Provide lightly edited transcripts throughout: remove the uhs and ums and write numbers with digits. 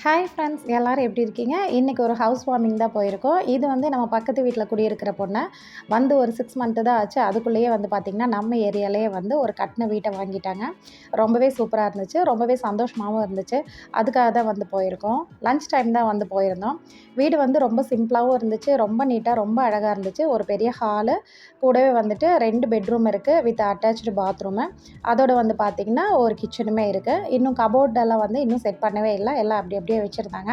Hi friends எல்லோரும் எப்படி இருக்கீங்க? இன்றைக்கி ஒரு ஹவுஸ் வார்மிங் தான் போயிருக்கோம். இது வந்து நம்ம பக்கத்து வீட்டில் குடியிருக்கிற பொண்ணு. வந்து ஒரு 6 மந்த்து தான் ஆச்சு. அதுக்குள்ளேயே வந்து பார்த்திங்கன்னா, நம்ம ஏரியாலேயே வந்து ஒரு கட்டின வீட்டை வாங்கிட்டாங்க. ரொம்பவே சூப்பராக இருந்துச்சு. ரொம்பவே சந்தோஷமாகவும் இருந்துச்சு. அதுக்காக தான் வந்து போயிருக்கோம். லன்ச் டைம் தான் வந்து போயிருந்தோம். வீடு வந்து ரொம்ப சிம்பிளாகவும் இருந்துச்சு. ரொம்ப நீட்டாக, ரொம்ப அழகாக இருந்துச்சு. ஒரு பெரிய ஹாலு, கூடவே வந்துட்டு 2 பெட்ரூம் இருக்குது வித் அட்டாச்டு பாத்ரூமு. அதோட வந்து பார்த்திங்கன்னா, ஒரு கிச்சனுமே இருக்குது. இன்னும் கபோர்டெல்லாம் வந்து இன்னும் செட் பண்ணவே இல்லை. எல்லாம் அப்படி அப்படியே வச்சுருந்தாங்க.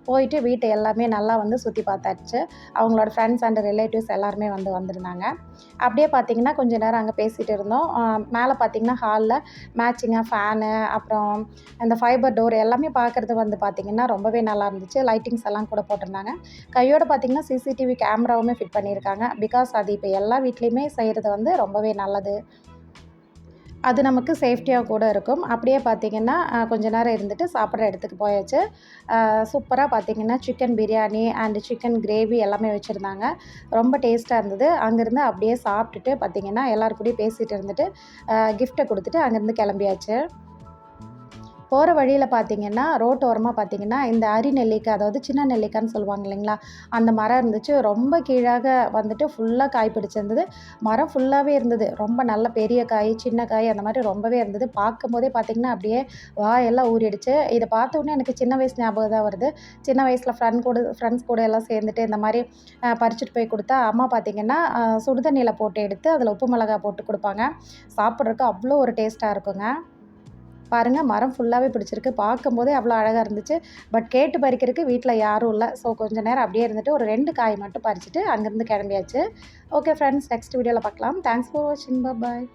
போயிட்டு வீட்டை எல்லாமே நல்லா வந்து சுற்றி பார்த்தாச்சு. அவங்களோட ஃப்ரெண்ட்ஸ் அண்ட் ரிலேட்டிவ்ஸ் எல்லாருமே வந்து வந்திருந்தாங்க. அப்படியே பார்த்திங்கன்னா, கொஞ்ச நேரம் அங்கே பேசிகிட்டு இருந்தோம். மேலே பார்த்திங்கன்னா ஹாலில் மேட்சிங்காக ஃபேனு, அப்புறம் அந்த ஃபைபர் டோர் எல்லாமே பார்க்குறது வந்து பார்த்திங்கன்னா ரொம்பவே நல்லா இருந்துச்சு. லைட்டிங்ஸ் எல்லாம் கூட போட்டிருந்தாங்க. கையோடு பார்த்திங்கன்னா சிசிடிவி கேமராவுமே ஃபிட் பண்ணியிருக்காங்க. பிகாஸ் அது இப்போ எல்லா வீட்லேயுமே செய்கிறது வந்து ரொம்பவே நல்லது. அது நமக்கு சேஃப்டியாக கூட இருக்கும். அப்படியே பார்த்திங்கன்னா, கொஞ்ச நேரம் இருந்துட்டு சாப்பிட்ற இடத்துக்கு போயாச்சு. சூப்பராக பார்த்திங்கன்னா, chicken biryani and chicken gravy எல்லாமே வச்சுருந்தாங்க. ரொம்ப டேஸ்ட்டாக இருந்தது. அங்கேருந்து அப்படியே சாப்பிட்டுட்டு பார்த்திங்கன்னா, எல்லார் கூடயும் பேசிகிட்டு இருந்துட்டு கிஃப்ட்டை கொடுத்துட்டு அங்கேருந்து கிளம்பியாச்சு. போகிற வழியில் பார்த்திங்கன்னா, ரோட்டோரமாக பார்த்திங்கன்னா, இந்த அரி நெல்லிக்காய், அதாவது சின்ன நெல்லிக்காய்ன்னு சொல்லுவாங்க இல்லைங்களா, அந்த மரம் இருந்துச்சு. ரொம்ப கீழாக வந்துட்டு ஃபுல்லாக காய் பிடிச்சிருந்தது. மரம் ஃபுல்லாகவே இருந்தது. ரொம்ப நல்ல பெரிய காய், சின்ன காய் அந்த மாதிரி ரொம்பவே இருந்தது. பார்க்கும்போதே பார்த்திங்கன்னா, அப்படியே வாயெல்லாம் ஊறிடுச்சு. இதை பார்த்தோன்னே எனக்கு சின்ன வயசு ஞாபகம் தான் வருது. சின்ன வயசில் ஃப்ரெண்ட்ஸ் கூட எல்லாம் சேர்ந்துட்டு இந்த மாதிரி பறிச்சுட்டு போய் கொடுத்தா, அம்மா பார்த்திங்கன்னா சுடுதண்ணியில் போட்டு எடுத்து அதில் உப்பு மிளகாய் போட்டு கொடுப்பாங்க. சாப்பிட்றதுக்கு அவ்வளோ ஒரு டேஸ்ட்டாக இருக்குங்க. பாருங்கள், மரம் ஃபுல்லாகவே பிடிச்சிருக்கு. பார்க்கும்போதே அவ்வளோ அழகாக இருந்துச்சு. பட் கேட்டு பறிக்கிறதுக்கு வீட்டில் யாரும் இல்லை. ஸோ கொஞ்சம் நேரம் அப்படியே இருந்துட்டு ஒரு 2 காய் மட்டும் பறிச்சுட்டு அங்கேருந்து கிளம்பியாச்சு. ஓகே ஃப்ரெண்ட்ஸ், நெக்ஸ்ட் வீடியோவில் பார்க்கலாம். தேங்க்ஸ் ஃபார் வாட்சிங். பாய்.